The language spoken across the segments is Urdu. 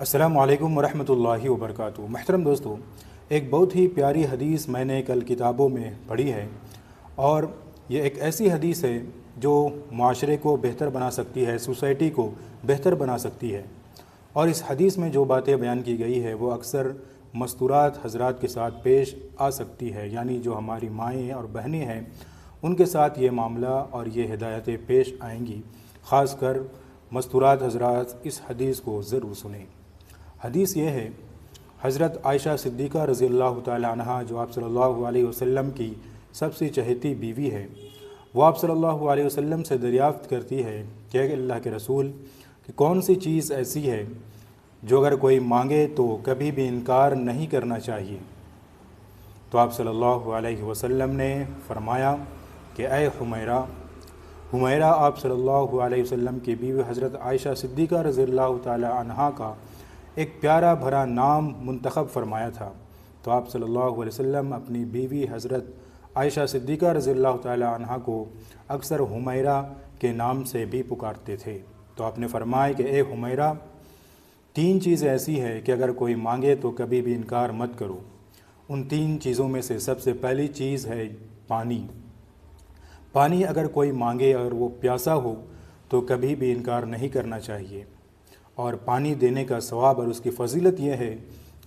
السلام علیکم ورحمۃ اللہ وبرکاتہ۔ محترم دوستو، ایک بہت ہی پیاری حدیث میں نے کل کتابوں میں پڑھی ہے، اور یہ ایک ایسی حدیث ہے جو معاشرے کو بہتر بنا سکتی ہے، سوسائٹی کو بہتر بنا سکتی ہے۔ اور اس حدیث میں جو باتیں بیان کی گئی ہے وہ اکثر مستورات حضرات کے ساتھ پیش آ سکتی ہے، یعنی جو ہماری مائیں اور بہنیں ہیں ان کے ساتھ یہ معاملہ اور یہ ہدایتیں پیش آئیں گی۔ خاص کر مستورات حضرات اس حدیث کو ضرور سنیں۔ حدیث یہ ہے، حضرت عائشہ صدیقہ رضی اللہ تعالی عنہا جو آپ صلی اللہ علیہ وسلم کی سب سے چہیتی بیوی ہے، وہ آپ صلی اللہ علیہ وسلم سے دریافت کرتی ہے کہ اے اللہ کے رسول، کہ کون سی چیز ایسی ہے جو اگر کوئی مانگے تو کبھی بھی انکار نہیں کرنا چاہیے؟ تو آپ صلی اللہ علیہ وسلم نے فرمایا کہ اے حمیرہ۔ حمیرہ آپ صلی اللہ علیہ وسلم کی بیوی حضرت عائشہ صدیقہ رضی اللہ تعالی عنہا کا ایک پیارا بھرا نام منتخب فرمایا تھا۔ تو آپ صلی اللہ علیہ وسلم اپنی بیوی حضرت عائشہ صدیقہ رضی اللہ تعالی عنہا کو اکثر حمیرہ کے نام سے بھی پکارتے تھے۔ تو آپ نے فرمایا کہ اے حمیرہ، 3 چیزیں ایسی ہیں کہ اگر کوئی مانگے تو کبھی بھی انکار مت کرو۔ ان 3 چیزوں میں سے سب سے پہلی چیز ہے پانی۔ پانی اگر کوئی مانگے اور وہ پیاسا ہو تو کبھی بھی انکار نہیں کرنا چاہیے۔ اور پانی دینے کا ثواب اور اس کی فضیلت یہ ہے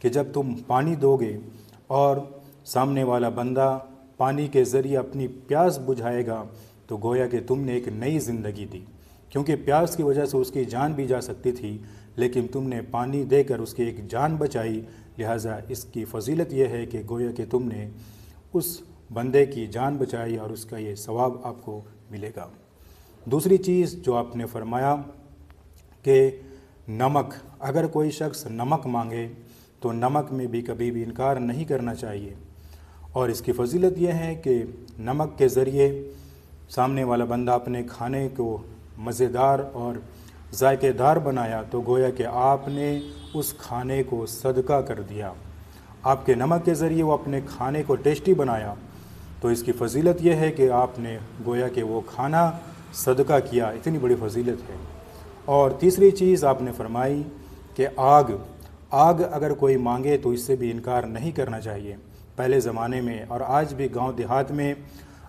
کہ جب تم پانی دو گے اور سامنے والا بندہ پانی کے ذریعے اپنی پیاس بجھائے گا تو گویا کہ تم نے ایک نئی زندگی دی، کیونکہ پیاس کی وجہ سے اس کی جان بھی جا سکتی تھی، لیکن تم نے پانی دے کر اس کی ایک جان بچائی۔ لہٰذا اس کی فضیلت یہ ہے کہ گویا کہ تم نے اس بندے کی جان بچائی اور اس کا یہ ثواب آپ کو ملے گا۔ دوسری چیز جو آپ نے فرمایا کہ نمک، اگر کوئی شخص نمک مانگے تو نمک میں بھی کبھی بھی انکار نہیں کرنا چاہیے، اور اس کی فضیلت یہ ہے کہ نمک کے ذریعے سامنے والا بندہ اپنے کھانے کو مزیدار اور ذائقے دار بنایا تو گویا کہ آپ نے اس کھانے کو صدقہ کر دیا۔ آپ کے نمک کے ذریعے وہ اپنے کھانے کو ٹیسٹی بنایا تو اس کی فضیلت یہ ہے کہ آپ نے گویا کہ وہ کھانا صدقہ کیا، اتنی بڑی فضیلت ہے۔ اور تیسری چیز آپ نے فرمائی کہ آگ اگر کوئی مانگے تو اس سے بھی انکار نہیں کرنا چاہیے۔ پہلے زمانے میں اور آج بھی گاؤں دیہات میں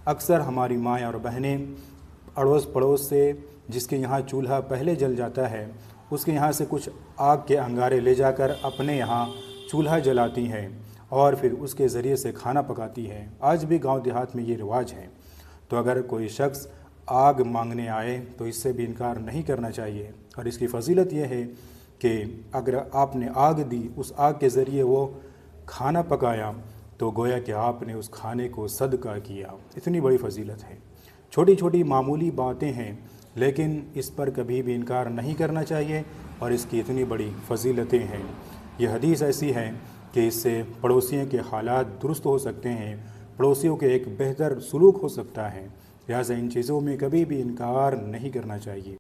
اکثر ہماری مائیں اور بہنیں اڑوس پڑوس سے جس کے یہاں چولہا پہلے جل جاتا ہے اس کے یہاں سے کچھ آگ کے انگارے لے جا کر اپنے یہاں چولہا جلاتی ہیں اور پھر اس کے ذریعے سے کھانا پکاتی ہیں۔ آج بھی گاؤں دیہات میں یہ رواج ہے۔ تو اگر کوئی شخص آگ مانگنے آئے تو اس سے بھی انکار نہیں کرنا چاہیے، اور اس کی فضیلت یہ ہے کہ اگر آپ نے آگ دی، اس آگ کے ذریعے وہ کھانا پکایا تو گویا کہ آپ نے اس کھانے کو صدقہ کیا، اتنی بڑی فضیلت ہے۔ چھوٹی چھوٹی معمولی باتیں ہیں لیکن اس پر کبھی بھی انکار نہیں کرنا چاہیے، اور اس کی اتنی بڑی فضیلتیں ہیں۔ یہ حدیث ایسی ہے کہ اس سے پڑوسیوں کے حالات درست ہو سکتے ہیں، پڑوسیوں کے ایک بہتر سلوک ہو سکتا ہے، لہٰذا ان چیزوں میں کبھی بھی انکار نہیں کرنا چاہیے۔